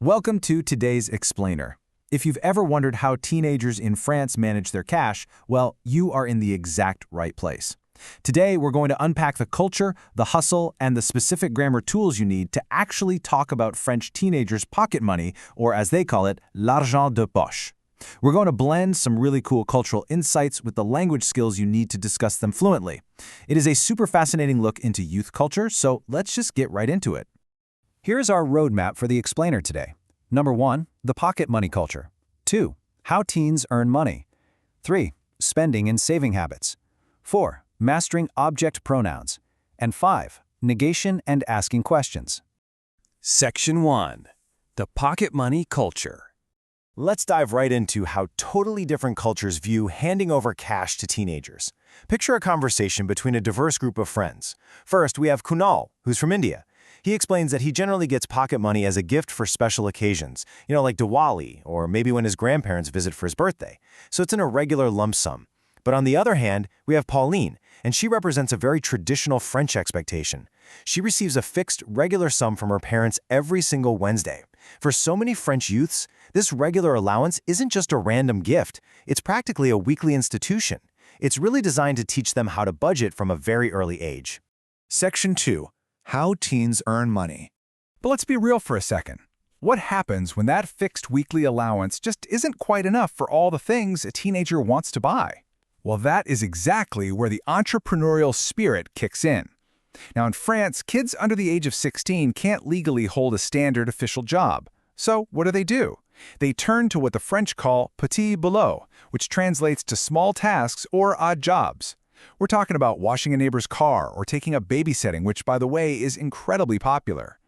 Welcome to today's Explainer. If you've ever wondered how teenagers in France manage their cash, well, you are in the exact right place. Today, we're going to unpack the culture, the hustle, and the specific grammar tools you need to actually talk about French teenagers' pocket money, or as they call it, l'argent de poche. We're going to blend some really cool cultural insights with the language skills you need to discuss them fluently. It is a super fascinating look into youth culture, so let's just get right into it. Here's our roadmap for the Explainer today. Number 1, the pocket money culture. 2, how teens earn money. 3, spending and saving habits. 4, mastering object pronouns. And 5, negation and asking questions. Section 1. The pocket money culture. Let's dive right into how totally different cultures view handing over cash to teenagers. Picture a conversation between a diverse group of friends. First, we have Kunal, who's from India. He explains that he generally gets pocket money as a gift for special occasions, like Diwali, or maybe when his grandparents visit for his birthday. So it's in a regular lump sum. But on the other hand, we have Pauline, and she represents a very traditional French expectation. She receives a fixed, regular sum from her parents every single Wednesday. For so many French youths, this regular allowance isn't just a random gift, it's practically a weekly institution. It's really designed to teach them how to budget from a very early age. Section 2. How teens earn money. But let's be real for a second. What happens when that fixed weekly allowance just isn't quite enough for all the things a teenager wants to buy? Well, that is exactly where the entrepreneurial spirit kicks in. Now, in France, kids under the age of 16 can't legally hold a standard official job. So what do? They turn to what the French call petit boulot, which translates to small tasks or odd jobs. We're talking about washing a neighbor's car or taking up babysitting, which, by the way, is incredibly popular.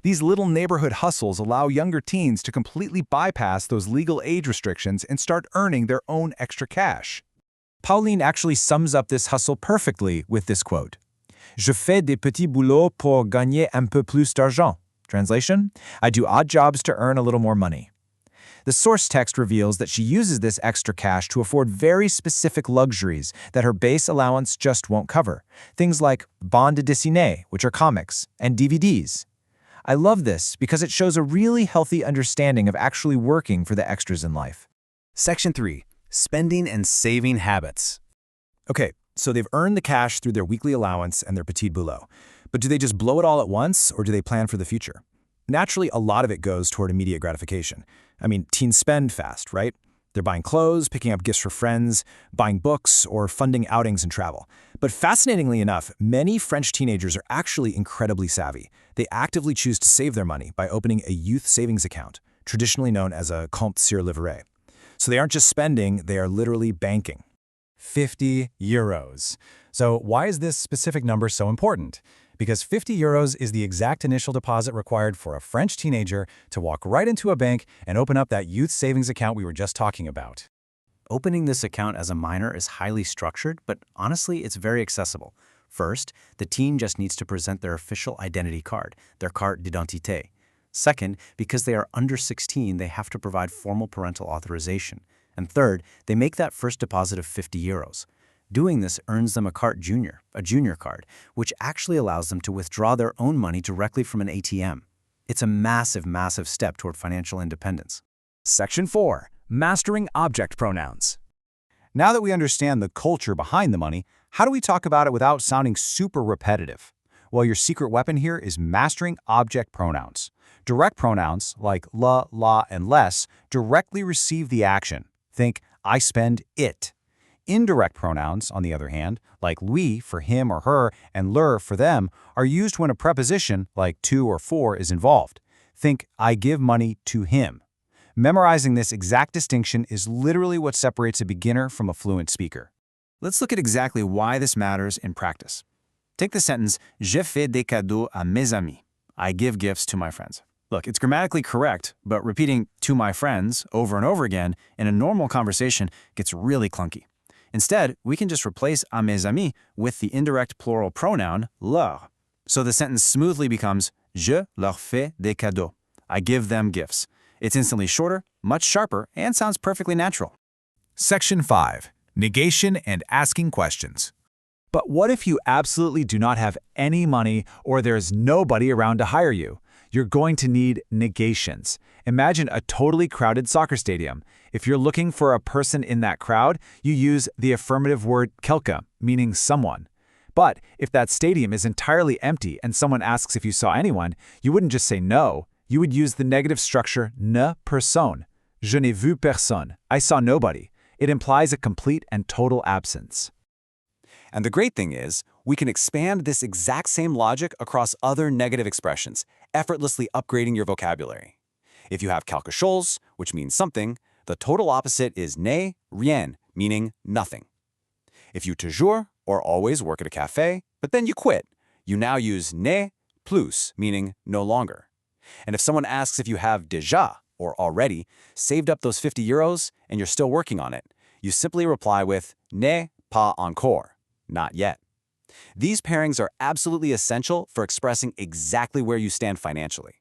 These little neighborhood hustles allow younger teens to completely bypass those legal age restrictions and start earning their own extra cash. Pauline actually sums up this hustle perfectly with this quote. Je fais des petits boulots pour gagner un peu plus d'argent. Translation, I do odd jobs to earn a little more money. The source text reveals that she uses this extra cash to afford very specific luxuries that her base allowance just won't cover. Things like bande dessinée, which are comics, and DVDs. I love this because it shows a really healthy understanding of actually working for the extras in life. Section 3. Spending and saving habits. Okay, so they've earned the cash through their weekly allowance and their petit boulot. But do they just blow it all at once, or do they plan for the future? Naturally, a lot of it goes toward immediate gratification. I mean, teens spend fast, right? They're buying clothes, picking up gifts for friends, buying books, or funding outings and travel. But fascinatingly enough, many French teenagers are actually incredibly savvy. They actively choose to save their money by opening a youth savings account, traditionally known as a compte sur livret. So they aren't just spending, they are literally banking. 50 euros. So why is this specific number so important? Because 50 euros is the exact initial deposit required for a French teenager to walk right into a bank and open up that youth savings account we were just talking about. Opening this account as a minor is highly structured, but honestly, it's very accessible. First, the teen just needs to present their official identity card, their carte d'identité. Second, because they are under 16, they have to provide formal parental authorization. And third, they make that first deposit of 50 euros. Doing this earns them a carte junior, a junior card, which actually allows them to withdraw their own money directly from an ATM. It's a massive, massive step toward financial independence. Section 4. Mastering object pronouns. Now that we understand the culture behind the money, how do we talk about it without sounding super repetitive? Well, your secret weapon here is mastering object pronouns. Direct pronouns, like la, la, and less, directly receive the action. Think, I spend it. Indirect pronouns, on the other hand, like lui for him or her and leur for them, are used when a preposition, like to or for, is involved. Think, I give money to him. Memorizing this exact distinction is literally what separates a beginner from a fluent speaker. Let's look at exactly why this matters in practice. Take the sentence, Je fais des cadeaux à mes amis. I give gifts to my friends. Look, it's grammatically correct, but repeating to my friends over and over again in a normal conversation gets really clunky. Instead, we can just replace à mes amis with the indirect plural pronoun leur. So the sentence smoothly becomes Je leur fais des cadeaux. I give them gifts. It's instantly shorter, much sharper, and sounds perfectly natural. Section 5. Negation and asking questions. But what if you absolutely do not have any money or there's nobody around to hire you? You're going to need negations. Imagine a totally crowded soccer stadium. If you're looking for a person in that crowd, you use the affirmative word quelqu'un, meaning someone. But if that stadium is entirely empty and someone asks if you saw anyone, you wouldn't just say no. You would use the negative structure ne personne. Je n'ai vu personne. I saw nobody. It implies a complete and total absence. And the great thing is, we can expand this exact same logic across other negative expressions, effortlessly upgrading your vocabulary. If you have quelque chose, which means something, the total opposite is ne, rien, meaning nothing. If you toujours, or always work at a cafe, but then you quit, you now use ne plus, meaning no longer. And if someone asks if you have déjà, or already, saved up those 50 euros and you're still working on it, you simply reply with ne pas encore, not yet. These pairings are absolutely essential for expressing exactly where you stand financially.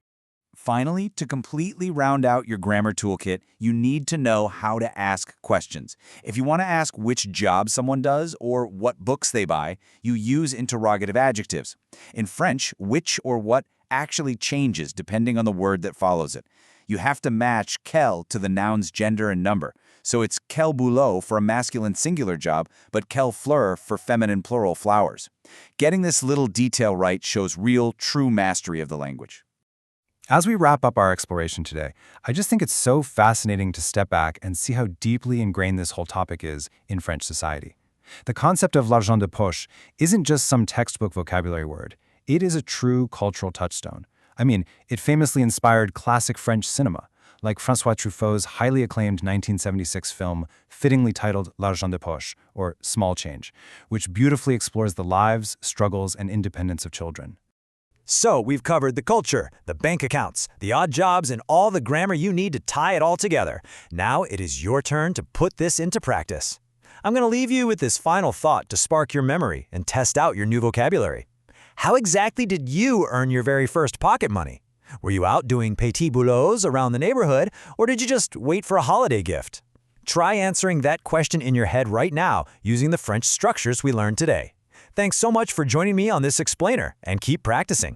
Finally, to completely round out your grammar toolkit, you need to know how to ask questions. If you want to ask which job someone does or what books they buy, you use interrogative adjectives. In French, which or what actually changes depending on the word that follows it. You have to match quel to the noun's gender and number. So it's quel boulot for a masculine singular job, but quelle fleur for feminine plural flowers. Getting this little detail right shows real, true mastery of the language. As we wrap up our exploration today, I just think it's so fascinating to step back and see how deeply ingrained this whole topic is in French society. The concept of l'argent de poche isn't just some textbook vocabulary word. It is a true cultural touchstone. I mean, it famously inspired classic French cinema, like François Truffaut's highly acclaimed 1976 film fittingly titled L'argent de poche, or Small Change, which beautifully explores the lives, struggles, and independence of children. So we've covered the culture, the bank accounts, the odd jobs, and all the grammar you need to tie it all together. Now it is your turn to put this into practice. I'm going to leave you with this final thought to spark your memory and test out your new vocabulary. How exactly did you earn your very first pocket money? Were you out doing petits boulots around the neighborhood, or did you just wait for a holiday gift? Try answering that question in your head right now using the French structures we learned today. Thanks so much for joining me on this explainer, and keep practicing.